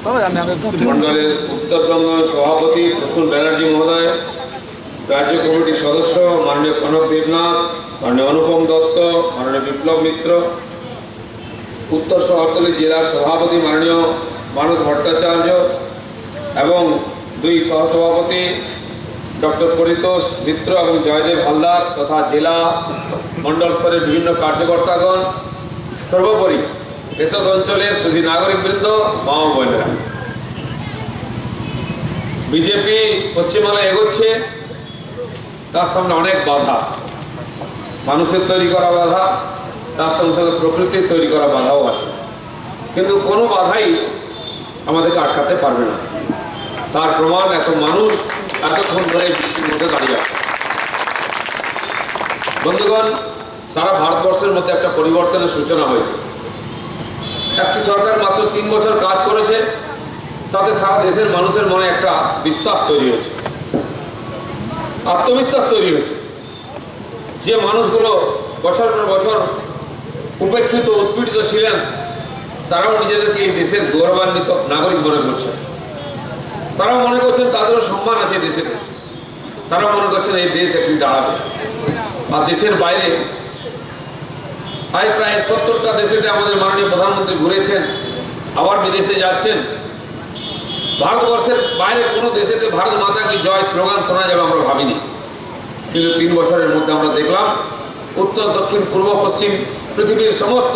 মন্ডলের উত্তরবঙ্গ সভাপতি প্রসূন ব্যানার্জি মহোদয়, রাজ্য কমিটির সদস্য মাননীয় কনক দেবনাথ, মাননীয় অনুপম দত্ত, মাননীয় বিপ্লব মিত্র, উত্তর শহরতলি জেলার সভাপতি মাননীয় মানস ভট্টাচার্য এবং দুই সহসভাপতি ডক্টর পরিতোষ মিত্র এবং জয়দেব হালদার তথা জেলা মণ্ডল স্তরের বিভিন্ন কার্যকর্তাগণ, সর্বোপরি এতদ অঞ্চলের সুধী নাগরিকবৃন্দ, মা ও বোনেরা, বিজেপি পশ্চিমবাংলায় এগোচ্ছে, তার সামনে অনেক বাধা, মানুষের তৈরি করা বাধা, তার সঙ্গে সঙ্গে প্রকৃতির তৈরি করা বাধাও আছে, কিন্তু কোনো বাধাই আমাদেরকে আটকাতে পারবে না। তার প্রমাণ এত মানুষ এতক্ষণ ধরে বৃষ্টির মধ্যে দাঁড়িয়ে আছে। বন্ধুগণ, সারা ভারতবর্ষের মধ্যে একটা পরিবর্তনের সূচনা হয়েছে। একটি সরকার মাত্র 3 বছর কাজ করেছে, তাতে সারা দেশের মানুষের মনে একটা বিশ্বাস তৈরি হয়েছে, আত্মবিশ্বাস তৈরি হয়েছে। যে মানুষগুলো বছর পর বছর উপেক্ষিত উৎপীড়িত ছিলেন, তারাও নিজেদেরকে এই দেশের গৌরবান্বিত নাগরিক মনে করছেন। তারাও মনে করছেন তাদেরও সম্মান আছে এই দেশেতে। তারাও মনে করছেন এই দেশ একদিন দাঁড়াবে। আর দেশের বাইরে প্রায় 70টা দেশেতে আমাদের মাননীয় প্রধানমন্ত্রী ঘুরেছেন, আবার বিদেশে যাচ্ছেন। ভারতবর্ষের বাইরে কোনো দেশেতে ভারত মাতা কি জয় স্লোগান শোনা যাবে আমরা ভাবিনি, কিন্তু 3 বছরের মধ্যে আমরা দেখলাম উত্তর, দক্ষিণ, পূর্ব, পশ্চিম পৃথিবীর সমস্ত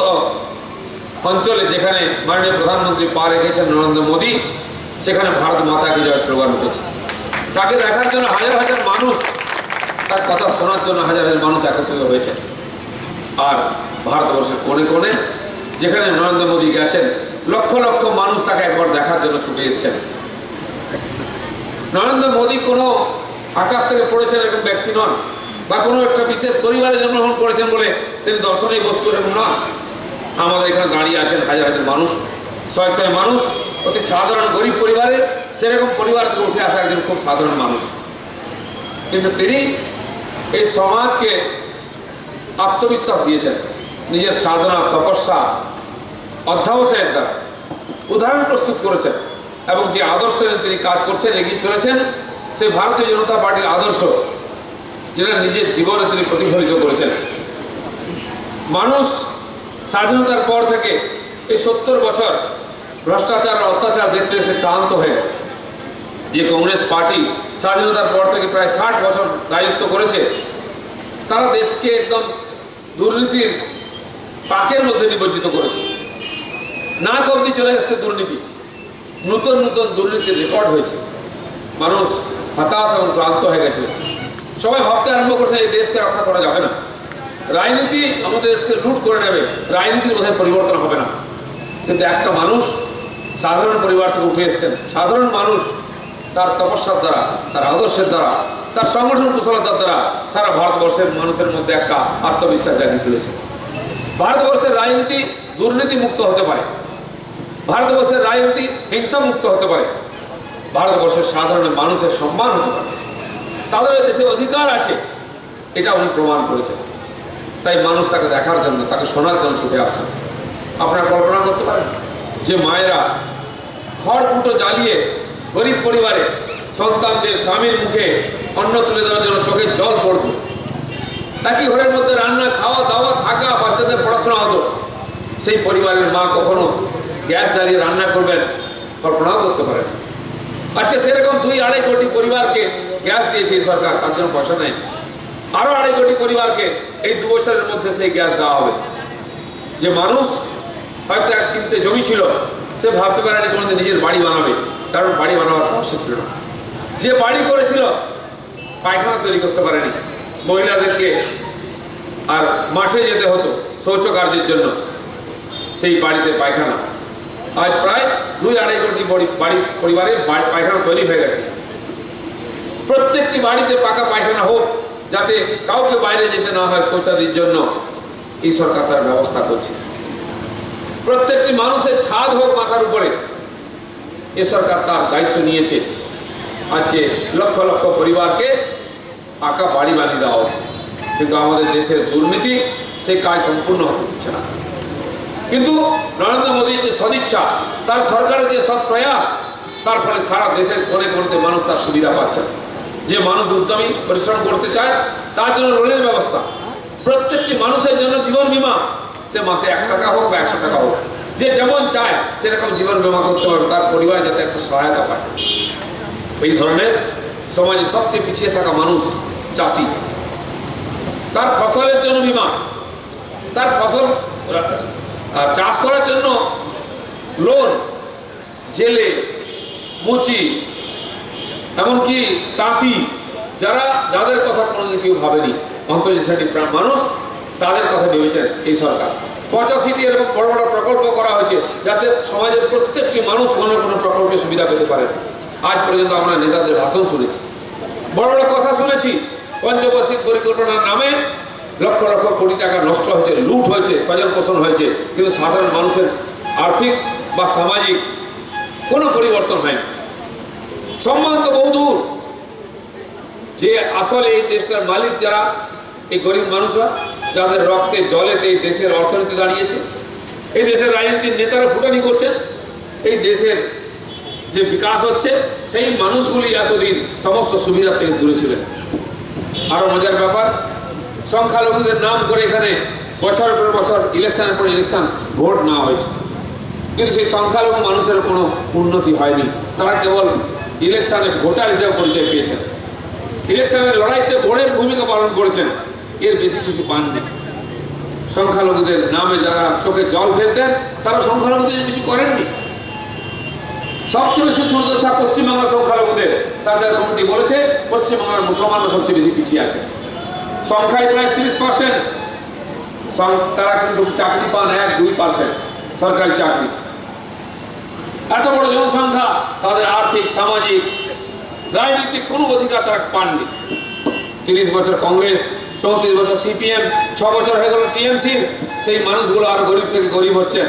অঞ্চলে যেখানে মাননীয় প্রধানমন্ত্রী পা রেখেছেন নরেন্দ্র মোদী, সেখানে ভারত মাতা কি জয় স্লোগান উঠেছে। তাকে দেখার জন্য হাজার হাজার মানুষ, তার কথা শোনার জন্য হাজার হাজার মানুষ একত্রিত হয়েছে। আর ভারতবর্ষের কোণে কোণে যেখানে নরেন্দ্র মোদী গেছেন, লক্ষ লক্ষ মানুষ তাকে একবার দেখার জন্য ছুটে এসেছেন। নরেন্দ্র মোদী কোনো আকাশ থেকে পড়েছেন এরকম ব্যক্তি নন, বা কোনো একটা বিশেষ পরিবারে জন্মগ্রহণ করেছেন বলে তিনি দর্শনীয় বস্তু এরকম নন। আমাদের এখানে দাঁড়িয়ে আছেন হাজার হাজার মানুষ, শয়ে শয়ে মানুষ, অতি সাধারণ গরিব পরিবারে, সেরকম পরিবার থেকে উঠে আসা একজন খুব সাধারণ মানুষ। কিন্তু তিনি এই সমাজকে আত্মবিশ্বাস দিয়েছেন নিজের সাধনা, তপস্যা, অধ্যাবসায়ের দ্বারা উদাহরণ প্রস্তুত করেছেন, এবং যে আদর্শ নিয়ে তিনি কাজ করছেন, এগিয়ে চলেছেন, সেই ভারতীয় জনতা পার্টির আদর্শ, যেটা নিজের জীবনে তিনি প্রতিফলিত করেছেন। মানুষ স্বাধীনতার পর থেকে এই 70 বছর ভ্রষ্টাচার আর অত্যাচার দেখতে দেখতে ক্লান্ত হয়ে গেছে। যে কংগ্রেস পার্টি স্বাধীনতার পর থেকে প্রায় 60 বছর রাজত্ব করেছে, তারা দেশকে একদম দুর্নীতির পাকের মধ্যে নিমজ্জিত করেছে। নাক অবধি চলে গেছে দুর্নীতি, নতুন নতুন দুর্নীতির রেকর্ড হয়েছে। মানুষ হতাশ এবং ক্লান্ত হয়ে গেছে। সবাই ভাবতে আরম্ভ করেছে এই দেশকে রক্ষা করা যাবে না, রাজনীতি আমাদের দেশকে লুট করে নেবে, রাজনীতির বোধহয় পরিবর্তন হবে না। কিন্তু একটা মানুষ সাধারণ পরিবার থেকে উঠে এসেছেন, সাধারণ মানুষ তার তপস্যার দ্বারা, তার আদর্শের দ্বারা, তার সংগঠন কুশলতার দ্বারা সারা ভারতবর্ষের মানুষের মধ্যে একটা আত্মবিশ্বাস জাগিয়ে তুলেছে। ভারতবর্ষের রাজনীতি দুর্নীতি মুক্ত হতে পারে, ভারতবর্ষের রাজনীতি হিংসা মুক্ত হতে পারে, ভারতবর্ষের সাধারণ মানুষের সম্মান হতে পারে, তাদের দেশে অধিকার আছে, এটা উনি প্রমাণ করেছেন। তাই মানুষ তাকে দেখার জন্য, তাকে শোনার জন্য ছুটে আসছেন। আপনারা কল্পনা করতে পারেন যে মায়েরা খড়কুটো জ্বালিয়ে গরিব পরিবারে সন্তানদের স্বামীর মুখে অন্ন তুলে দেওয়ার জন্য চোখের জল পড়ত, একই ঘরের মধ্যে রান্না, খাওয়া দাওয়া, থাকা, বাচ্চাদের পড়াশোনা হতো, সেই পরিবারের মা কখনো গ্যাস জ্বালিয়ে রান্না করবেন কল্পনাও করতে পারেন। আজকে সেরকম 2-2.5 কোটি পরিবারকে গ্যাস দিয়েছে এই সরকার, তার জন্য পয়সা নেই। আরো 2.5 কোটি পরিবারকে এই 2 বছরের মধ্যে সেই গ্যাস দেওয়া হবে। যে মানুষ হয়তো এক চিন্তে জমি ছিল, সে ভাবতে পারেনি কোনোদিন নিজের বাড়ি বানাবে, কারণ বাড়ি বানাবার পয়সা ছিল না। যে বাড়ি করেছিল পায়খানা তৈরি করতে পারেনি, মহিলাদেরকে আর মাঠে যেতে হতো শৌচকার্যের জন্য, সেই বাড়িতে পায়খানা। আজ প্রায় 2-2.5 কোটি বাড়ি পরিবারে পায়খানা তৈরি হয়ে গেছে। প্রত্যেকটি বাড়িতে পাকা পায়খানা হোক, যাতে কাউকে বাইরে যেতে না হয় শৌচাদির জন্য, এই সরকার তার ব্যবস্থা করছে। প্রত্যেকটি মানুষের ছাদ হোক মাথার উপরে, এ সরকার তার দায়িত্ব নিয়েছে। আজকে লক্ষ লক্ষ পরিবারকে পাকা বাড়ি বানিয়ে দেওয়া হচ্ছে, কিন্তু আমাদের দেশের দুর্নীতি সেই কাজ সম্পূর্ণ হতে দিচ্ছে না। কিন্তু নরেন্দ্র মোদীর যে সদিচ্ছা, তার সরকারের যে সৎ প্রয়াস, তার ফলে সারা দেশের কোণে কোণে মানুষ তার সুবিধা পাচ্ছে। যে মানুষ উদ্যমী পরিশ্রম করতে চায় তার জন্য লোনের ব্যবস্থা, প্রত্যেকটি মানুষের জন্য জীবন বীমা, সে মাসে 1 টাকা হোক বা 100 টাকা হোক, যে যেমন চায় সেরকম জীবন বীমা করতে পারবে, তার পরিবারে যাতে একটা সহায়তা পায়। এই ধরনের সমাজে সবচেয়ে পিছিয়ে থাকা মানুষ চাষি, তার ফসলের জন্য বীমা, তার ফসল চাষ করার জন্য লোন, জেলে, মুচি, এমনকি তাঁতি, যাদের কথা কোনোদিন কেউ ভাবেনি, অন্তর্জাতীয় শ্রেণীর মানুষ, তাদের কথা ভেবেছেন এই সরকার। 85টি এরকম বড় বড় প্রকল্প করা হয়েছে যাতে সমাজের প্রত্যেকটি মানুষ কোনো কোনো প্রকল্পের সুবিধা পেতে পারে। আজ পর্যন্ত আমরা নেতাদের ভাষণ শুনেছি, বড় বড় কথা শুনেছি। পঞ্চবার্ষিক পরিকল্পনার নামে লক্ষ লক্ষ কোটি টাকা নষ্ট হয়েছে, লুট হয়েছে, স্বজন পোষণ হয়েছে, কিন্তু সাধারণ মানুষের আর্থিক বা সামাজিক কোনো পরিবর্তন হয়নি। সম্মান তো বহুদূর। যে আসলে এই দেশটার মালিক যারা, এই গরিব মানুষরা, যাদের রক্তে জলেতে এই দেশের অর্থনীতি দাঁড়িয়েছে, এই দেশের রাজনীতির নেতারা ফুটানি করছেন, এই দেশের যে বিকাশ হচ্ছে, সেই মানুষগুলি এতদিন সমস্ত সুবিধা থেকে দূরে ছিলেন। আরো মজার ব্যাপার, সংখ্যালঘুদের নাম করে এখানে বছরের পর বছর, ইলেকশনের পর ইলেকশন ভোট নেওয়া হয়েছে, কিন্তু সেই সংখ্যালঘু মানুষের কোনো উন্নতি হয়নি। তারা কেবল ইলেকশনে ভোটার হিসেবে পরিচয় পেয়েছেন, ইলেকশনের লড়াইতে ভোটের ভূমিকা পালন করেছেন, এর বেশি কিছু পাননি। সংখ্যালঘুদের নামে যারা চোখে জল ফেলতেন, তারা সংখ্যালঘুদের কিছু করেননি। সবচেয়ে বেশি দুর্দশা পশ্চিমবাংলার সংখ্যালঘুদের। সার্চার কমিটি বলেছে পশ্চিমবাংলার মুসলমানরা সবচেয়ে বেশি পিছিয়ে আছে, সংখ্যায় প্রায় 30%। তারা কিন্তু চাকরি পান 1-2%, সরকারি চাকরি। এত বড় জনসংখ্যা, তাদের আর্থিক, সামাজিক, রাজনৈতিক কোনো অধিকার তারা পাননি। 30 বছর কংগ্রেস, 34 বছর সিপিএম, 6 বছর হয়ে গেল টিএমসির, সেই মানুষগুলো আরো গরিব থেকে গরিব হচ্ছেন।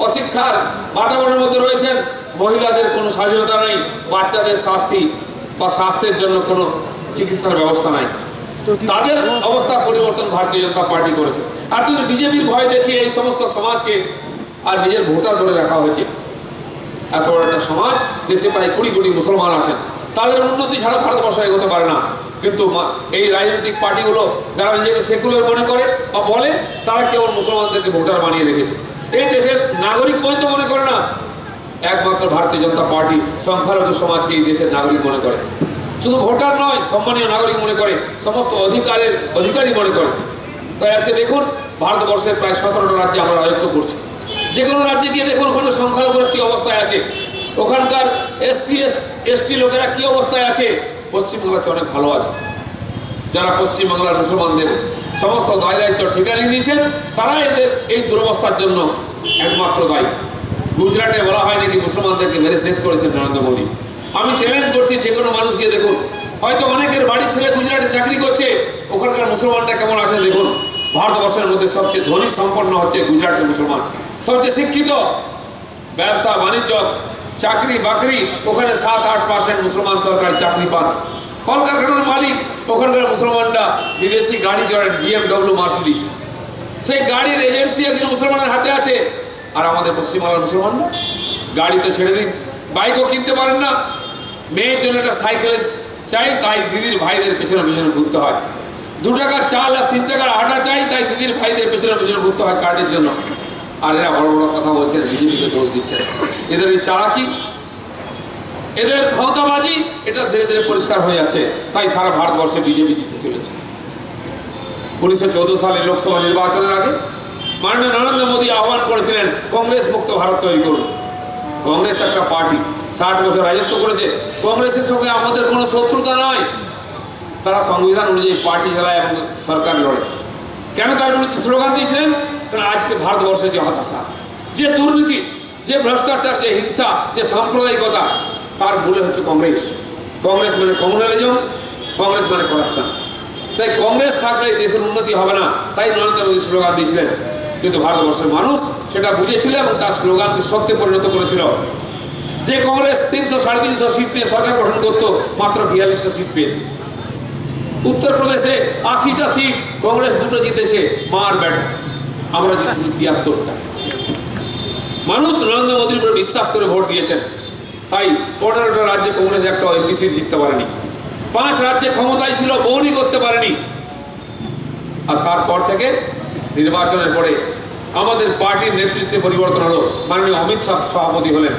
অশিক্ষার বাতাবরণের মধ্যে রয়েছেন, মহিলাদের কোনো স্বাধীনতা নেই, বাচ্চাদের শাস্তি বা স্বাস্থ্যের জন্য কোনো চিকিৎসার ব্যবস্থা নাই। তাদের অবস্থা পরিবর্তন ভারতীয় জনতা পার্টি করেছে। আর কিন্তু বিজেপির ভয় দেখিয়ে এই সমস্ত সমাজকে আর নিজের ভোটার করে রাখা হয়েছে। এত বড় একটা সমাজ, দেশে প্রায় 20 কোটি মুসলমান আছেন, তাদের উন্নতি ছাড়া ভারতবর্ষ এগোতে পারে না। কিন্তু এই রাজনৈতিক পার্টিগুলো যারা নিজেকে সেকুলার মনে করে বা বলে, তারা কেবল মুসলমানদেরকে ভোটার বানিয়ে রেখেছে। এই দেশের নাগরিক পর্যন্ত মনে করে না, একমাত্র ভারতীয় জনতা পার্টি সংখ্যালঘু সমাজকে এই দেশের নাগরিক মনে করে। শুধু ভোটার নয়, সম্মানীয় নাগরিক মনে করে, সমস্ত অধিকারী মনে করে। তাই আজকে দেখুন, ভারতবর্ষের প্রায় 17টা রাজ্যে আমরা রাজত্ব করছি। যে কোনো রাজ্যে গিয়ে দেখুন ওখানে সংখ্যালঘুরা কী অবস্থায় আছে, ওখানকার SC/ST লোকেরা কী অবস্থায় আছে। পশ্চিমবাংলাতে অনেক ভালো আছে। যারা পশ্চিমবাংলার মুসলমানদের সমস্ত দায় দায়িত্ব ঠিকানি দিয়েছেন, তারা এদের এই দুরবস্থার জন্য একমাত্র দায়ী। গুজরাটে বলা হয় নাকি মুসলমানদেরকে মেরে শেষ করেছেন নরেন্দ্র মোদী। আমি চ্যালেঞ্জ করছি, যে কোনো মানুষ গিয়ে দেখুন, হয়তো অনেকের বাড়ির ছেলে গুজরাটে চাকরি করছে, ওখানকার মুসলমানরা কেমন আছেন দেখুন। ভারতবর্ষের মধ্যে সবচেয়ে ধনী সম্পন্ন হচ্ছে গুজরাটের মুসলমান, সবচেয়ে শিক্ষিত, ব্যবসা বাণিজ্য, চাকরি বাকরি, ওখানে 7-8% মুসলমান সরকারি চাকরি পান। কলকারখানার মালিক ওখানকার মুসলমানরা, বিদেশি গাড়ি চড়েন, BMW, মার্সিডিজ, সেই গাড়ির এজেন্সি একজন মুসলমানের হাতে আছে। আর আমাদের পশ্চিমবাংলার মুসলমান গাড়ি তো ছেড়ে দিন, বাইকও কিনতে পারেন না, মেয়ের জন্য একটা সাইকেল চাই, তাই দিদির ভাইদের পেছনে পেছনে ঘুরতে হয়। 2 টাকার চাল আর 3 টাকার আটা চাই, তাই দিদির ভাইদের পেছনে পেছনে ঘুরতে হয় কার্ডের জন্য। আর এরা বড় বড় কথা বলছেন, বিজেপিকে দোষ দিচ্ছেন। এদের এই চালাকি, এদের ক্ষমতাবাজি, এটা ধীরে ধীরে পরিষ্কার হয়ে যাচ্ছে। তাই সারা ভারতবর্ষে বিজেপি জিততে চলেছে। 1914 সালে লোকসভা নির্বাচনের আগে মাননীয় নরেন্দ্র মোদী আহ্বান করেছিলেন, কংগ্রেস মুক্ত ভারত তৈরি করুন। কংগ্রেস একটা পার্টি, 60 বছর রাজত্ব করেছে। কংগ্রেসের সঙ্গে আমাদের কোনো শত্রুতা নয়। তারা সংবিধান অনুযায়ী পার্টি চালায় এবং সরকার লড়ে। কেন তার বিরুদ্ধে স্লোগান দিয়েছিলেন? কারণ আজকে ভারতবর্ষের যে হতাশা, যে দুর্নীতি, যে ভ্রষ্টাচার, যে হিংসা, যে সাম্প্রদায়িকতা, তার মূলে হচ্ছে কংগ্রেস। কংগ্রেস মানে কমিউনালিজম, কংগ্রেস মানে করাপশন। তাই কংগ্রেস থাকলে দেশের উন্নতি হবে না। তাই নরেন্দ্র মোদী স্লোগান দিয়েছিলেন। কিন্তু ভারতবর্ষের মানুষ সেটা বুঝেছিল এবং তার স্লোগানকে সত্যে পরিণত করেছিল। যে কংগ্রেস 300-350 সিট নিয়ে সরকার গঠন করতো, মাত্র 42টা সিট পেয়েছে। উত্তরপ্রদেশে 80টা সিট, কংগ্রেস 2টো জিতেছে, মার ব্যাটা। আমরা জিতেছি 73টা। মানুষ নরেন্দ্র মোদীর উপরে বিশ্বাস করে ভোট দিয়েছেন, তাই 15টা রাজ্যে কংগ্রেস একটা এমপি সিট জিততে পারেনি, 5 রাজ্যে ক্ষমতায় ছিল, বহনই করতে পারেনি। আর তারপর থেকে নির্বাচনের পরে আমাদের পার্টির নেতৃত্বে পরিবর্তন হলো, মাননীয় অমিত শাহ সভাপতি হলেন।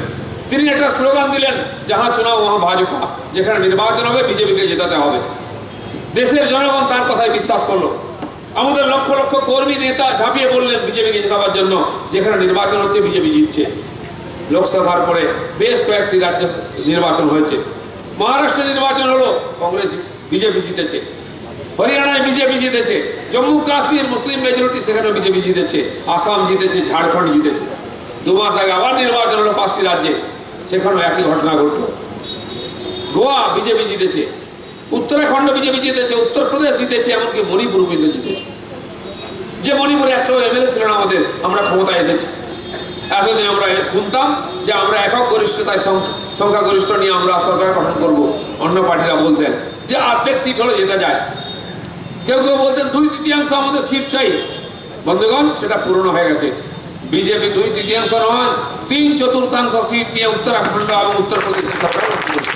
তিনি একটা স্লোগান দিলেন, যাহা চুনাও ওহা ভাজপা, যেখানে নির্বাচন হবে বিজেপিকে জেতাতে হবে। দেশের জনগণ তার কথায় বিশ্বাস করলো। আমাদের লক্ষ লক্ষ কর্মী নেতা ঝাঁপিয়ে পড়লেন বিজেপিকে জেতাবার জন্য, যেখানে নির্বাচন হচ্ছে বিজেপি জিতছে। লোকসভার পরে বেশ কয়েকটি রাজ্য নির্বাচন হয়েছে। মহারাষ্ট্রে নির্বাচন হলো, কংগ্রেস বিজেপি জিতেছে। হরিয়ানায় বিজেপি জিতেছে। জম্মু কাশ্মীর মুসলিম মেজরিটি, সেখানেও বিজেপি জিতেছে। আসাম জিতেছে, ঝাড়খণ্ড জিতেছে। 2 মাস আগে আবার নির্বাচন হলো 5টি রাজ্যে, সেখানেও একই ঘটনা ঘটল। গোয়া বিজেপি জিতেছে, উত্তরাখণ্ড বিজেপি জিতেছে, উত্তরপ্রদেশ জিতেছে, এমনকি মণিপুর পর্যন্ত জিতেছে। যে মণিপুরে একটাও এমএলএ ছিল না আমাদের, আমরা ক্ষমতায় এসেছি। এতদিন আমরা শুনতাম যে আমরা একক গরিষ্ঠতায় সংখ্যাগরিষ্ঠ নিয়ে আমরা সরকার গঠন করব। অন্য পার্টিরা বলতেন যে অর্ধেক সিট হলে যেতে যায়, কেউ কেউ বলতেন 2/3 আমাদের সিট চাই। বন্ধুগণ, সেটা পূরণ হয়ে গেছে। বিজেপি 2/3 নয়, 3/4 সিট নিয়ে উত্তরাখণ্ড এবং উত্তরপ্রদেশের সরকার গঠন করেছে।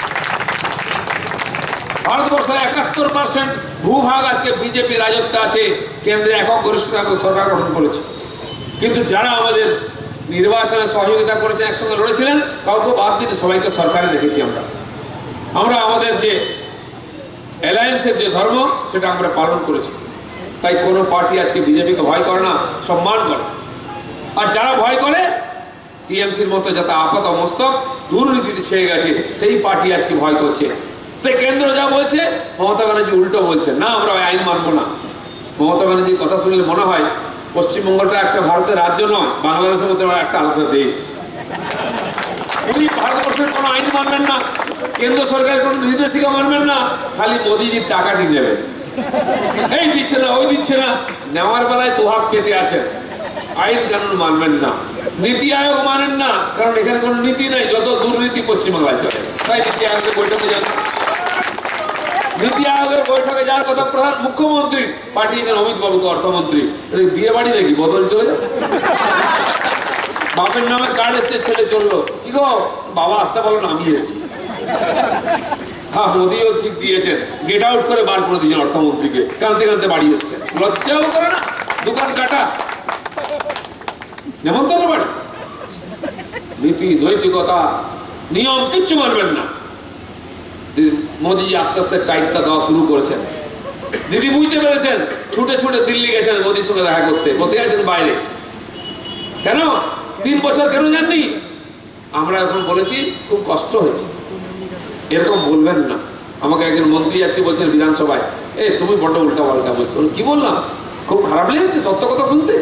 ভারতবর্ষের 71% ভূভাগ আজকে বিজেপি রাজত্বে আছে, কেন্দ্রে একক গরিষ্ঠতা সরকার গঠন করেছে। কিন্তু যারা আমাদের নির্বাচনে সহযোগিতা করেছেন, একসঙ্গে লড়েছিলেন, কাউকে বাদ দিতে সবাইকে সরকারে দেখেছি। আমরা আমাদের যে অ্যালায়েন্সের যে ধর্ম, সেটা আমরা পালন করেছি। তাই কোনো পার্টি আজকে বিজেপিকে ভয় করে না, সম্মান করে। আর যারা ভয় করে, টিএমসির মতো যাতে আপাত মস্তক দুর্নীতিতে ছেয়ে গেছে, সেই পার্টি আজকে ভয় করছে। তাই কেন্দ্র যা বলছে, মমতা ব্যানার্জি উল্টো বলছে, না আমরা ওই আইন মানবো না। মমতা ব্যানার্জির কথা শুনলে মনে হয় পশ্চিমবঙ্গটা একটা ভারতের রাজ্য নয়, বাংলাদেশের মধ্যে একটা আলাদা দেশ। উনি ভারতবর্ষের কোনো আইন মানবেন না, কেন্দ্র সরকারের কোনো নির্দেশিকা মানবেন না, খালি মোদিজির টাকাটি নেবেন। এই দিচ্ছে না, ওই দিচ্ছে না, নেওয়ার বেলায় দুহাত পেতে আছেন। আইন কানুন মানবেন না, নীতি আয়োগ মানেন না, কারণ এখানে কোনো নীতি নাই, যত দুর্নীতি পশ্চিমবাংলায় চলে। তাই নীতি আয়োগের বৈঠকে যান। নীতি আয়োগের বৈঠকে যাওয়ার কথা প্রধান মুখ্যমন্ত্রী পাঠিয়েছেন অমিত বাবুকে, অর্থমন্ত্রী। বিয়ে বাড়ি নাকি বদল চলে যাবে? বাপের নামে কার্ড এসছে, ছেলে চললো, কি গো বাবা আসতে বলো না, আমি এসছি। হ্যাঁ, মোদিও ঠিক দিয়েছেন, গেট আউট করে বার করে দিয়েছেন অর্থমন্ত্রীকে, কানতে কানতে বাড়ি এসছেন। লজ্জাও করে না, দোকান কাটা, নেমন্তন্ন বাড়ি। নীতি নৈতিকতা নিয়ম কিচ্ছু মানবেন না। মোদি আস্তে আস্তে টাইটটা দেওয়া শুরু করেছেন। দিদি বুঝতে পেরেছেন, ছুটে ছুটে দিল্লি গেছেন মোদির সঙ্গে দেখা করতে, বসে আছেন বাইরে। কেন 3 বছর কেন যাননি? আমরা এখন বলেছি খুব কষ্ট হয়েছে, এরকম বলবেন না। আমাকে একজন মন্ত্রী আজকে বলছেন বিধানসভায়, তুমি বড্ড উল্টা পাল্টা বলছো। কি বললাম? খুব খারাপ লেগেছে সত্য কথা শুনতে।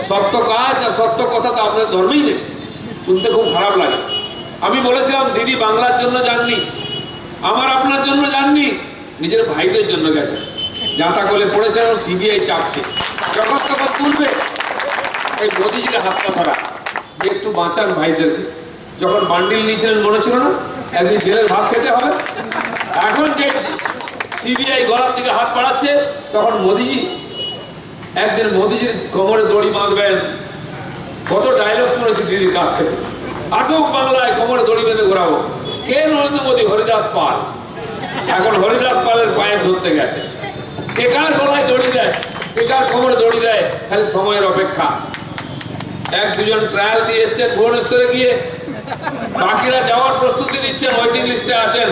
সত্য কাজ আর সত্য কথা তো আপনার ধর্মেই নেই, শুনতে খুব খারাপ লাগে। আমি বলেছিলাম দিদি বাংলার জন্য যাননি, আমার আপনার জন্য যাননি, নিজের ভাইদের জন্য গেছেন। যাতা করে পড়েছেন, সিবিআই চাপছে, যখন তখন তুলবে। এই মোদিজিকে হাতটা ধরা, যে একটু বাঁচান ভাইদেরকে। যখন বান্ডিল নিয়েছিলেন মনে ছিল না, একদিন জেলের ভাত খেতে হবে। এখন যে সিবিআই গলার দিকে হাত বাড়াচ্ছে, তখন মোদিজি একদিন মোদিজির কোমরে দড়ি বাঁধবেন। কত ডায়লগ শুনেছি দিদির কাছ থেকে, আসুক বাংলায় কোমরে দড়ি বেঁধে ঘোরাবো। কে নরেন্দ্র মোদী? হরিদাস পাল। এখন হরিদাস পালের পায়ে ধরতে গেছে। কে কার গলায় দড়ি দেয়, কে কার কোমরে দড়ি দেয়, খালি সময়ের অপেক্ষা। 1-2 জন ট্রায়াল দিয়ে এসছেন ভুবনেশ্বরে গিয়ে, বাকিরা যাওয়ার প্রস্তুতি নিচ্ছেন, ওয়েটিং লিস্টে আছেন।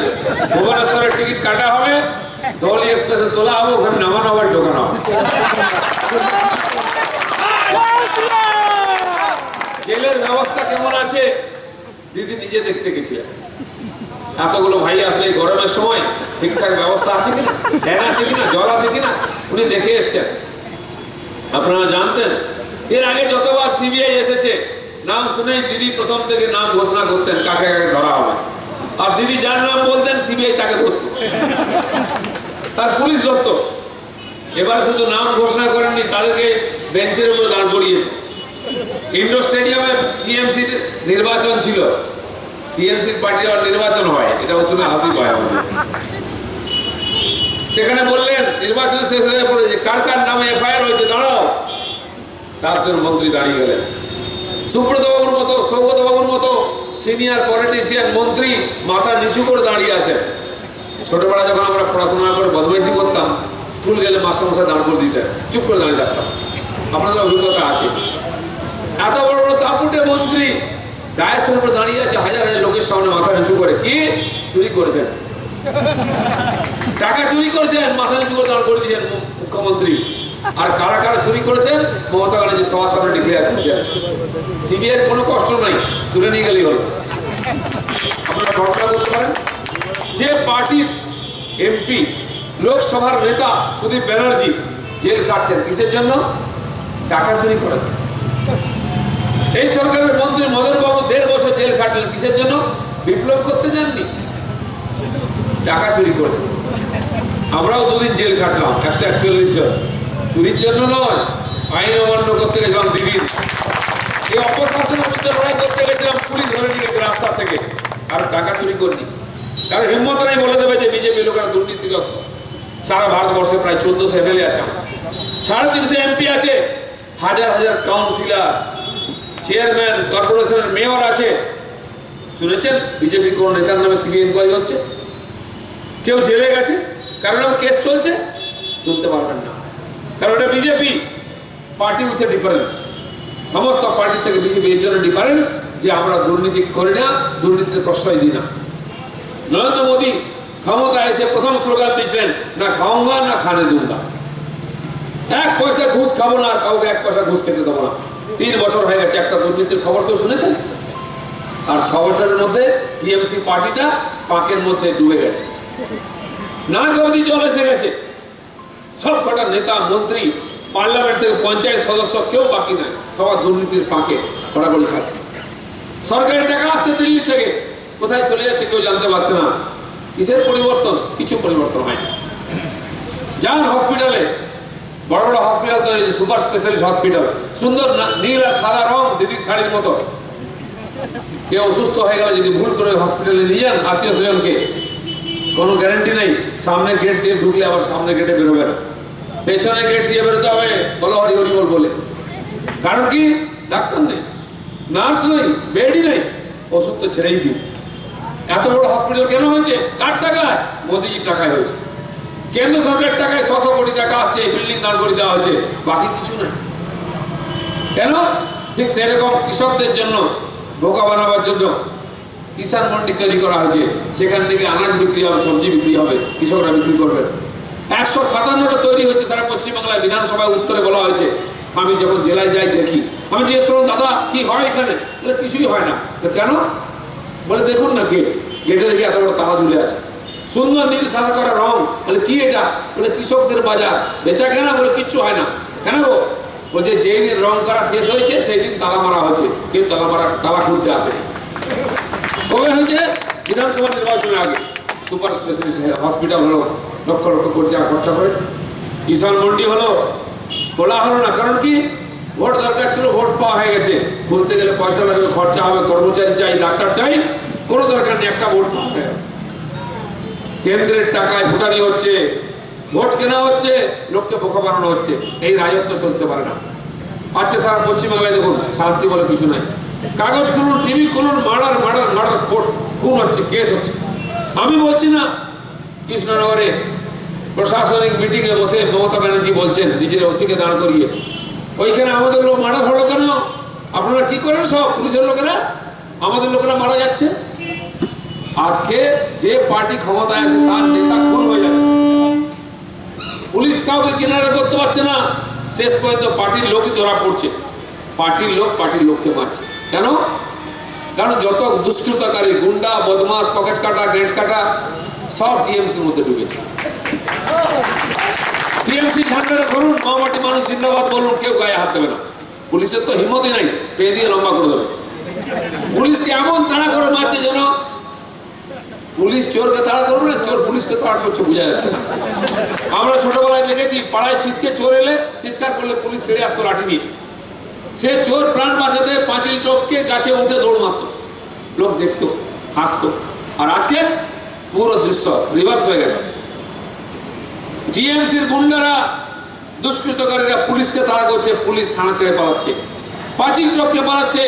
ভুবনেশ্বরের টিকিট কাটা হবে, ধলি এক্সপ্রেসে তোলা হবে, ওখানে নামানো হবে, ঢোকানো হবে। জেলের ব্যবস্থা কেমন আছে দিদি নিজে দেখতে গেছিলেন। এতগুলো ভাই আসলে গরমের সময় ঠিকঠাক ব্যবস্থা আছে কিনা, ফ্যান আছে কিনা, জল আছে কিনা, উনি দেখে এসছেন। আপনারা জানতেন এর আগে যতবার সিবিআই এসেছে, নাম শুনেই দিদি প্রথম থেকে নাম ঘোষণা করতেন কাকে কাকে ধরা হবে। আর দিদি যার নাম বলতেন সিবিআই তাকে ধরত, তার পুলিশ ধরত। এবার শুধু নাম ঘোষণা করেননি, তাদেরকে বেঞ্চের উপরে দাঁড় করিয়েছে। ইন্ডোর স্টেডিয়ামে টিএমসির নির্বাচন ছিল, টিএমসির পার্টি আর নির্বাচন হয়, এটা শুনে হাসি পায় আমাদের। সেখানে বললেন নির্বাচন শেষ হয়ে পড়েছে, কার কার নামে এফআইআর হয়েছে দাঁড়াও। 7 জন মন্ত্রী দাঁড়িয়ে গেলেন। সুব্রত বাবুর মতো, সৌগত বাবুর মতো সিনিয়র পলিটিশিয়ান মন্ত্রী মাথা নিচু করে দাঁড়িয়ে আছেন। ছোটবেলায় যখন আমরা পড়াশোনা করে বদমাইশি করতাম, স্কুল গেলে মাস্টারমশাই দাঁড় করে দিতেন, চুপ করে দাঁড়িয়ে থাকতাম। আপনাদের অভিজ্ঞতা আছে। এত বড় বড় দাপুটে মন্ত্রী গায়ের উপরে দাঁড়িয়ে আছে, হাজার হাজার লোকের সামনে মাথা নিচু করে। কি চুরি করেছেন? টাকা চুরি করেছেন, মাথা নিচু করে দাঁড় করে দিয়েছেন মুখ্যমন্ত্রী। আর কারা কারা চুরি করেছেন মমতা ব্যানার্জি সবার সামনে ডিক্লেয়ার করেছেন। সিবিআই কোনো কষ্ট নাই, তুলে নিয়ে গেলেই হলো। আপনারা ঘটনা করতে পারেন যে পার্টির এমপি লোকসভার নেতা সুদীপ ব্যানার্জি জেল কাটছেন কিসের জন্য? টাকা চুরি করেন। এই সরকারের মন্ত্রী মদন বাবু 1.5 বছর জেল কাটলেন কিসের জন্য? বিপ্লব করতে যাননি, টাকা চুরি করেছেন। আমরাও 2 দিন জেল কাটলাম, 141 জন, চুরির জন্য নয়, আইন অমান্য করতে গেছিলাম দিদির। এই অপশাসনের মধ্যে লড়াই করতে গেছিলাম, পুলিশ ধরে নিয়ে গেছে রাস্তা থেকে। আর টাকা চুরি করিনি, কারণ হিম্মত নাই বলে দেবে যে বিজেপি লোকেরা দুর্নীতিগ্রস্ত। সারা ভারতবর্ষে প্রায় 1400 এমএলএ আছে, 350 এমপি আছে, হাজার হাজার কাউন্সিলর, চেয়ারম্যান, কর্পোরেশনের মেয়র আছে। শুনেছেন বিজেপি কোন নেতার নামে সিবিআই ইনকোয়ারি হচ্ছে? কেউ জেলে গেছে, কারণ কেস চলছে? শুনতে পারবেন না, কারণ এটা BJP party with a difference. সমস্ত পার্টি থেকে বিজেপি এর জন্য ডিফারেন্ট যে আমরা দুর্নীতি করি না, দুর্নীতিতে প্রশ্রয় দিই না। নরেন্দ্র মোদী ক্ষমতা এসে প্রথম স্লোগান দিয়েছিলেন, না খাওয়া না খানে দুঙ্গা। 1 পয়সা ঘুষ খাবো না, আর কাউকে 1 পয়সা ঘুষ খেতে দেবো না। 3 বছর হয়ে গেছে, একটা দুর্নীতির খবর কেউ শুনেছেন? আর 6 বছরের মধ্যে টিএমসি পার্টিটা পাকের মধ্যে ডুবে গেছে, না অবধি জল এসে গেছে। সব কটা নেতা মন্ত্রী পার্লামেন্ট থেকে পঞ্চায়েত সদস্য কেউ বাকি নাই, সবার দুর্নীতির পাকে কড়াকড়ি খাচ্ছে। সরকারি টাকা আসছে দিল্লি থেকে, কোথায় চলে যাচ্ছে কেউ জানতে পারছে না। কিসের পরিবর্তন? কিছু পরিবর্তন হয়নি। যান হসপিটালে, বড় বড় হসপিটাল তো সুপার স্পেশালিস্ট হসপিটাল, সুন্দর নীল আর সাদা রং দিদির শাড়ির মতো। কেউ অসুস্থ হয়ে গেল যদি ভুল করে হসপিটালে নিয়ে যান আত্মীয় স্বজনকে, কোনো গ্যারান্টি নেই। সামনে গেট দিয়ে ঢুকলে আবার সামনে গেটে বেরোবেন, পেছনে গেট দিয়ে বেরোতে হবে বলো হরি হরি বল বলে। কারণ কি? ডাক্তার নেই, নার্স নেই, বেডই নেই, ওষুধ তো ছেড়েই দিন। এত বড় হসপিটাল কেন হয়েছে? কার টাকায়? মোদিজির টাকায় হয়েছে। কেন্দ্র সরকারের টাকায় 600 কোটি টাকা আসছে, বিল্ডিং দাঁড় করে দেওয়া হয়েছে, বাকি কিছু না। কেন? ঠিক সেরকম কৃষকদের জন্য বোকা বানাবার জন্য কিষাণ মন্ডি তৈরি করা হয়েছে, সেখান থেকে আনাজ বিক্রি হবে, সবজি বিক্রি হবে, কৃষকরা বিক্রি করবেন। 157টা তৈরি হয়েছে সারা পশ্চিমবাংলায়, বিধানসভায় উত্তরে বলা হয়েছে। আমি যখন জেলায় যাই দেখি, আমি জিজ্ঞেস করলাম দাদা কি হয় এখানে? বলে কিছুই হয় না। কেন? বলে দেখুন না গেট, গেটে দেখি এত বড় তালা ঝুলে আছে, সুন্দর নীল সাদা করা রং। বলে কি এটা? বলে কৃষকদের বাজার, বেচা কেনা? বলে কিচ্ছু হয় না। কেন গো? বলছে যেই দিন রং করা শেষ হয়েছে সেই দিন তালা মারা হচ্ছে, কেউ তালা খুলতে আসে। কবে হয়েছে? বিধানসভা নির্বাচনের আগে। সুপার স্পেশালিস্ট হসপিটাল হলো, লক্ষ লক্ষ কোটি টাকা খরচা করে। কিষাণ মন্ডি হলো, খোলা হলো না। কারণ কি? ভোট দরকার ছিল, ভোট পাওয়া হয়ে গেছে। খুলতে গেলে পয়সা লাগবে, খরচা হবে, কর্মচারী চাই, ডাক্তার চাই, কোনো দরকার নেই, একটা ভোট পাওয়া গেল। কেন্দ্রের টাকায় ভোটানি হচ্ছে, ভোট কেনা হচ্ছে, লোককে বোকা বানানো হচ্ছে। এই রাজত্ব চলতে পারে না। আজকে সারা পশ্চিমবাংলায় দেখুন শান্তি বলে কিছু নাই। কাগজ খুলুন, টিভি খুলুন, মার্ডার খুন হচ্ছে, কেস হচ্ছে। আমি বলছি না, কৃষ্ণনগরে প্রশাসনিক মিটিংয়ে বসে মমতা ব্যানার্জি বলছেন নিজের ওসিকে দাঁড় করিয়ে, ওইখানে আমাদের লোক মারা হলো কেন? আপনারা কি করেন সব পুলিশের লোকেরা? আমাদের লোকেরা মারা যাচ্ছে। আজকে যে পার্টি ক্ষমতায় আছে তার নেতা খুন হয়ে যাচ্ছে, পুলিশ কাউকে কিনারে করতে পারছে না। শেষ পর্যন্ত পার্টির লোকই ধরা পড়ছে, পার্টির লোককে মারছে। কেন? কারণ যত দুষ্কৃতকারী, গুন্ডা, বদমাস, পকেট কাটা, গেট কাটা সব টিএমসির মধ্যে ঢুকেছে। টিএমসি ঝান্ডাটা ধরুন, মামাটি মানুষ জিন্দাবাদ বলুন, কেউ গায়ে হাত দেবে না। পুলিশের তো হিম্মতই নাই, পেয়ে দিয়ে লম্বা করে দেবে। পুলিশকে এমন তাড়া করে মারছে যেন পুলিশ চোরকে তাড়া করবে না, চোর পুলিশকে তাড়া করছে, বোঝা যাচ্ছে না। আমরা ছোটবেলায় দেখেছি পাড়ায় ছিচকে চোর এলে চিৎকার করলে পুলিশ তেড়ে আসতো লাঠি নিয়ে। সে চোর প্রাণ বাঁচাতে পাঁচিল টপকে গাছে উঠে দৌড় মারত, লোক দেখতো, হাসতো। আর আজকে পুরো দৃশ্য রিভার্স হয়ে গেছে। টিএমসির গুন্ডারা, দুষ্কৃতকারীরা পুলিশকে তাড়া করছে, পুলিশ থানা ছেড়ে পালাচ্ছে। পাঁচিল টপকে বানাচ্ছে,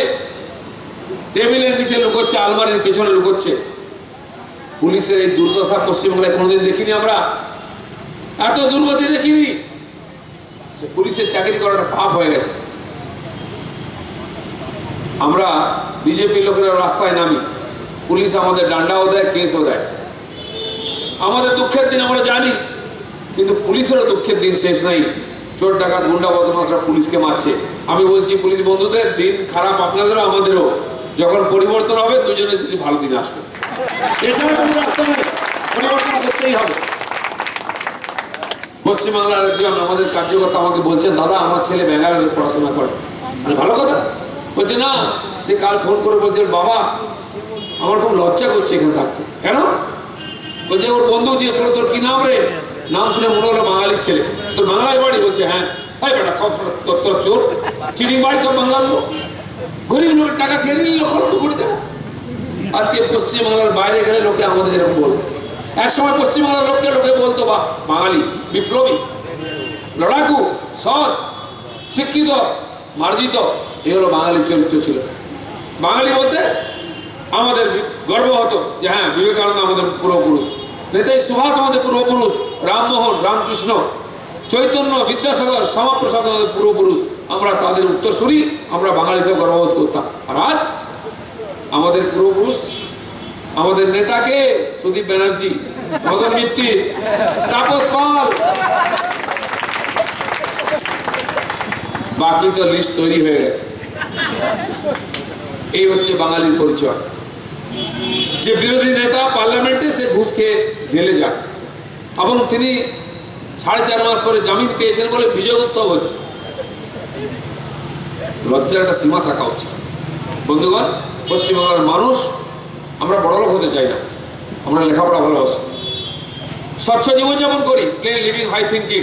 টেবিলের নিচে লুকোচ্ছে, আলমারির পেছনে লুকোচ্ছে। পুলিশের এই দুর্দশা পশ্চিমবাংলায় কোনোদিন দেখিনি আমরা, এত দুর্গতি দেখিনি। পুলিশের চাকরি করাটা পাপ হয়ে গেছে। আমরা বিজেপি লোকেরা রাস্তায় নামি, পুলিশ আমাদের ডান্ডাও দেয়, কেসও দেয়। আমাদের দুঃখের দিন আমরা জানি, কিন্তু পুলিশেরও দুঃখের দিন শেষ নাই। চোর ডাকাত গুন্ডা বদমাশরা পুলিশকে মারছে। আমি বলছি পুলিশ বন্ধুদের, দিন খারাপ আপনাদেরও আমাদেরও, যখন পরিবর্তন হবে দুজনের দিন ভালো দিন আসবে, এছাড়া কোনো রাস্তা নেই, পরিবর্তন করতেই হবে। পশ্চিমবাংলার একজন আমাদের কার্যকর্তা আমাকে বলছেন, দাদা আমার ছেলে ব্যাঙ্গালোরে পড়াশোনা করে। ভালো কথা। বলছে না, সে কাল ফোন করে বলছে, বাবা আমার খুব লজ্জা করছে এখানে থাকতে। কেন? বলছে ওর বন্ধু জিজ্ঞেস করলো, তোর কি নাম রে? নাম শুনে মনে হলো বাঙালির ছেলে। তোর বাংলায় বাড়ি? বলছে হ্যাঁ। তাই বেটা সব তোর চোর, চিটিং বাড়ি, সব বাংলার লোক, গরিব লোকের টাকা খেয়ে নিল লক্ষ লক্ষ কোটি টাকা। আজকে পশ্চিমবাংলার বাইরে গেলে লোকে আমাদের এরকম বলবে। এক সময় পশ্চিমবাংলার লোকে বলতো, বাহ বাঙালি বিপ্লবী, লড়াকু, সৎ, শিক্ষিত, মার্জিত। এই হলো বাঙালির চরিত্র ছিল। বাঙালি বলতে আমাদের গর্ব হতো যে হ্যাঁ বিবেকানন্দ আমাদের পূর্বপুরুষ, নেতাজি সুভাষ আমাদের পূর্বপুরুষ, রামমোহন, রামকৃষ্ণ, চৈতন্য, বিদ্যাসাগর, শ্যামাপ্রসাদ আমাদের পূর্বপুরুষ। আমরা তাদের উত্তরসূরি, আমরা বাঙালি হিসেবে গর্ববোধ করতাম। আর আজ আমাদের পূর্বপুরুষ, আমাদের নেতাকে সুদীপ ব্যানার্জি, মদন মিত্তি, তাপস পাল, বাকি তো লিস্ট তৈরি হয়ে গেছে। এই হচ্ছে বাঙালির পরিচয়। যে বিরোধী নেতা পার্লামেন্টে, সে ঘুষ খেয়ে জেলে যান, এবং তিনি 4.5 মাস পরে জামিন পেয়েছেন বলে বিজয় উৎসব হচ্ছে। লজ্জার একটা সীমা থাকা উচিত। বন্ধুগণ, পশ্চিমবাংলার মানুষ আমরা বড়লোক হতে চাই না, আমরা লেখাপড়া ভালোবাসি, স্বচ্ছ জীবনযাপন করি, প্লেন লিভিং হাই থিঙ্কিং,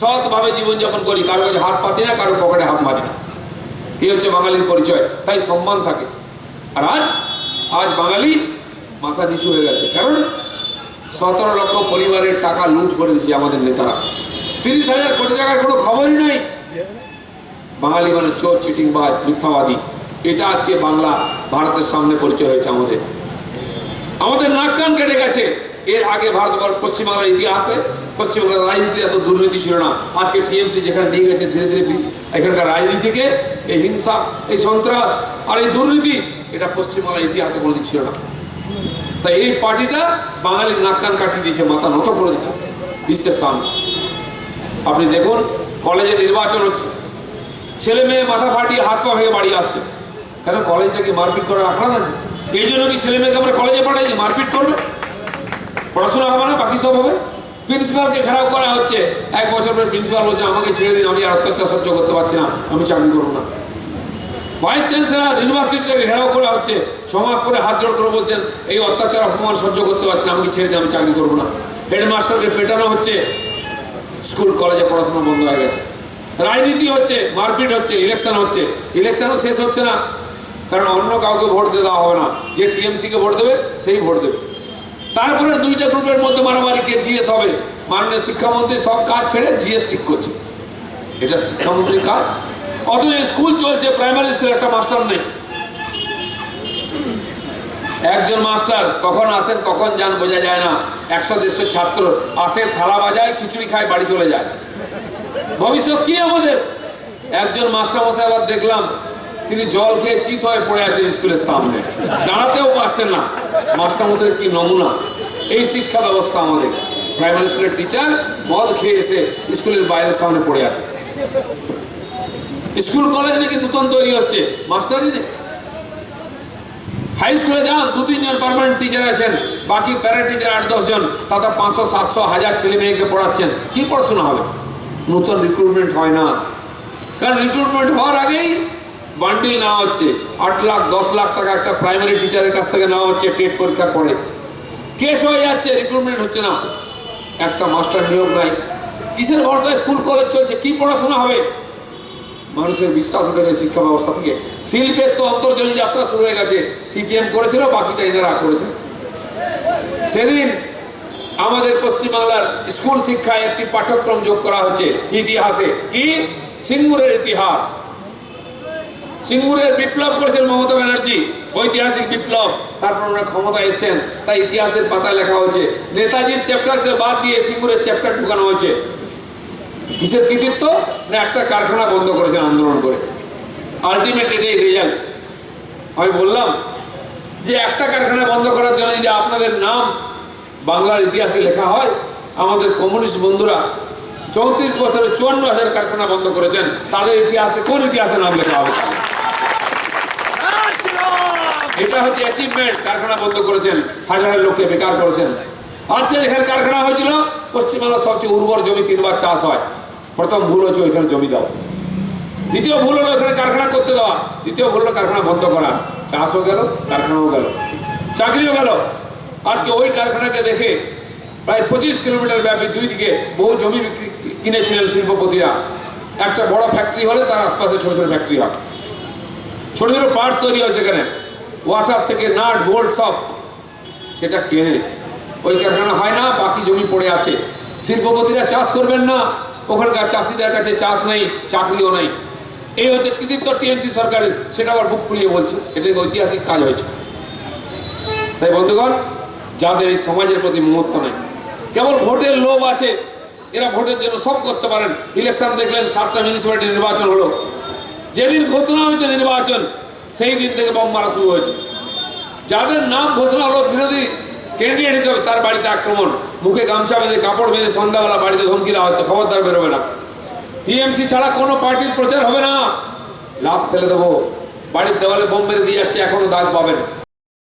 সৎভাবে জীবনযাপন করি, কারো কাছে হাত পাতি না, কারো পকেটে হাত মারি না। এই হচ্ছে বাঙালির পরিচয়, তাই সম্মান থাকে। আর আজ বাঙালি মাথা নিচু হয়ে গেছে, কারণ 17 লক্ষ পরিবারের টাকা লুট করে দিচ্ছে আমাদের নেতারা। 30,000 কোটি টাকার কোনো খবরই নেই। বাঙালি মানে চোর, চিটিংবাজ, মিথ্যাবাদী। এটা আজকে বাংলা ভারতের সামনে পরিচয় হয়েছে আমাদের নাক কান কেটে গেছে। এর আগে পশ্চিমবাংলার ইতিহাসে পশ্চিমবাংলার রাজনীতি এত দুর্নীতি ছিল না। আজকে টিএমসি যেখানে নিয়ে গেছে, ধীরে ধীরে এখানকার রাজনীতিকে, এই হিংসা, এই সন্ত্রাস আর এই দুর্নীতি, এটা পশ্চিমবাংলার ইতিহাসে কোনোদিন ছিল না। তাই এই পার্টিটা বাঙালির নাক কান কাটিয়ে দিয়েছে, মাথা নত করে দিয়েছে বিশ্বের সামনে। আপনি দেখুন, কলেজে নির্বাচন হচ্ছে, ছেলে মেয়ে মাথা ফাটিয়ে হাত পা ভেঙে বাড়ি আসছে। কেন? কলেজটাকে মারপিট করে রাখা না। এই জন্য কি ছেলে মেয়েকে আমরা কলেজে পাঠাই যে মারপিট করবে? পড়াশোনা হবে না, বাকি সব হবে। প্রিন্সিপালকে ঘেরাও করা হচ্ছে, 1 বছর পরে প্রিন্সিপাল বলছে আমাকে ছেড়ে দিন, আমি আর অত্যাচার সহ্য করতে পারছি না, আমি চাকরি করবো না। ভাইস চ্যান্সেলর ইউনিভার্সিটি থেকে ঘেরাও করা হচ্ছে, 6 মাস পরে হাত জোড় করে বলছেন এই অত্যাচার অপমান সহ্য করতে পারছি না, আমাকে ছেড়ে দিন, আমি চাকরি করবো না। হেডমাস্টারকে পেটানো হচ্ছে, স্কুল কলেজে পড়াশোনা বন্ধ হয়ে গেছে। রাজনীতি হচ্ছে, মারপিট হচ্ছে, ইলেকশন হচ্ছে, ইলেকশনও শেষ হচ্ছে না, কারণ অন্য কাউকে ভোট দিয়ে দেওয়া হবে না। যে টিএমসিকে ভোট দেবে সেই ভোট দেবে। তারপরে 2টা গ্রুপের মধ্যে মারামারি, কে জিএস হবে। মাননীয় শিক্ষামন্ত্রী সব কাজ ছেড়ে জিএস ঠিক করছে, এটা শিক্ষামন্ত্রীর কাজ। অথচ স্কুল চলছে, প্রাইমারি স্কুলে একটা মাস্টার নেই। একজন মাস্টার কখন আসেন কখন যান বোঝা যায় না। 100-150 ছাত্র আসে, থালা বাজায়, খিচুড়ি খায়, বাড়ি চলে যায়। ভবিষ্যৎ কি আমাদের? একজন মাস্টার মশাই আবার দেখলাম, তিনি জল খেয়ে চিত হয়ে পড়ে আছেন স্কুলের সামনে, দাঁড়াতেও পারছেন না। মাস্টার মশাইয়ের কি নমুনা! এই শিক্ষা ব্যবস্থা আমাদের। প্রাইমারি স্কুলের টিচার মদ খেয়ে এসে স্কুলের বাইরের সামনে পড়ে আছে। স্কুল কলেজ নাকি নতুন তৈরি হচ্ছে, মাস্টারই নেই। হাই স্কুলে যান, 2-3 জন পার্মানেন্ট টিচার আছেন, বাকি প্যারা টিচার 8-10 জন, তাতে 500, 700, 1000 ছেলে মেয়েকে পড়াচ্ছেন। কি পড়াশোনা হবে? নতুন রিক্রুটমেন্ট হয় না, কারণ রিক্রুটমেন্ট হওয়ার আগেই বান্ডিল নেওয়া হচ্ছে। 8 লাখ 10 লাখ টাকা একটা প্রাইমারি টিচারের কাছ থেকে নেওয়া হচ্ছে টেট পরীক্ষার পরে। কেস হয়ে যাচ্ছে, রিক্রুটমেন্ট হচ্ছে না, একটা মাস্টার নিয়োগ নাই। কিসের ভরসায় স্কুল কলেজ চলছে? কি পড়াশোনা হবে? মানুষের বিশ্বাস উঠে গেছে শিক্ষা ব্যবস্থা থেকে। শিল্পের তো অন্তর্জলী যাত্রা শুরু হয়ে গেছে, সিপিএম করেছিল, বাকিটা এনারা করেছে। সেদিন আমাদের পশ্চিমবাংলার স্কুল শিক্ষায় একটি পাঠ্যক্রম যোগ করা হচ্ছে ইতিহাসে। কি? সিঙ্গুরের ইতিহাস। সিঙ্গুরের বিপ্লব করেছেন মমতা ব্যানার্জি, ঐতিহাসিক বিপ্লব। তারপর ওনারা ক্ষমতা এসছেন, তাই ইতিহাসের পাতায় লেখা হয়েছে নেতাজির চ্যাপ্টারকে বাদ দিয়ে সিঙ্গুরের চ্যাপ্টার ঢুকানো হয়েছে। কিসের কৃতিত্ব? না একটা কারখানা বন্ধ করেছেন আন্দোলন করে। আলটিমেট এটাই রেজাল্ট। আমি বললাম যে একটা কারখানা বন্ধ করার জন্য যদি আপনাদের নাম বাংলার ইতিহাসে লেখা হয়, আমাদের কমিউনিস্ট বন্ধুরা 34 বছরে 54,000 কারখানা বন্ধ করেছেন, তাদের ইতিহাসে কোন ইতিহাসে নাম লেখা হবে? এটা হচ্ছে অ্যাচিভমেন্ট। কারখানা বন্ধ করেছেন, হাজার হাজার লোককে বেকার করেছেন। আজকে এখানে কারখানা হয়েছিল, পশ্চিমবাংলার সবচেয়ে উর্বর জমি 3 বার চাষ হয়। প্রথম ভুল হচ্ছে ওইখানে জমি দেওয়া, দ্বিতীয় ভুল হলো ওখানে কারখানা করতে দেওয়া, তৃতীয় ভুল হলো কারখানা বন্ধ করা। চাষও গেল, কারখানাও গেল, চাকরিও গেল। আজকে ওই কারখানাকে দেখে প্রায় 25 কিলোমিটার ব্যাপী দুই দিকে বহু জমি কিনেছিলেন শিল্পপতিরা। একটা বড় ফ্যাক্টরি হলে তার আশপাশে ছোট ছোট ফ্যাক্টরি হয়, ছোট ছোট পার্টস তৈরি হয় সেখানে, ওয়াশার থেকে নাট বোল্ট সব, সেটা কেনে ওই কারখানা হয় না, বাকি জমি পড়ে আছে। শিল্পপতিরা চাষ করবেন না, ওখানকার চাষিদের কাছে চাষ নেই, চাকরিও নেই। এই হচ্ছে কৃতিত্ব টিএমসি সরকারের, সেটা আবার বুক ফুলিয়ে বলছে। এটা ঐতিহাসিক কাজ হয়েছে। তাই বন্ধুগণ, যাদের এই সমাজের প্রতি মমত্ব নেই, কেবল ভোটের লোভ আছে, এরা ভোটের জন্য সব করতে পারেন। ইলেকশন দেখলেন, 7টা মিউনিসিপ্যালিটি নির্বাচন হলো, যেদিন ঘোষণা হয়েছে নির্বাচন সেই দিন থেকে বম মারা শুরু হয়েছে। যাদের নাম ঘোষণা হলো বিরোধী ক্যান্ডিডেট হিসেবে, তার বাড়িতে আক্রমণ, মুখে গামছা বেঁধে কাপড় বেঁধে সন্ধ্যাবেলা বাড়িতে ধমকি দেওয়া হচ্ছে, খবরদার বেরোবে না, টিএমসি ছাড়া কোনো পার্টির প্রচার হবে না, লাশ ফেলে দেবো, বাড়ির দেওয়ালে বোম মেরে দিয়ে যাচ্ছে, এখনো দাগ পাবেন।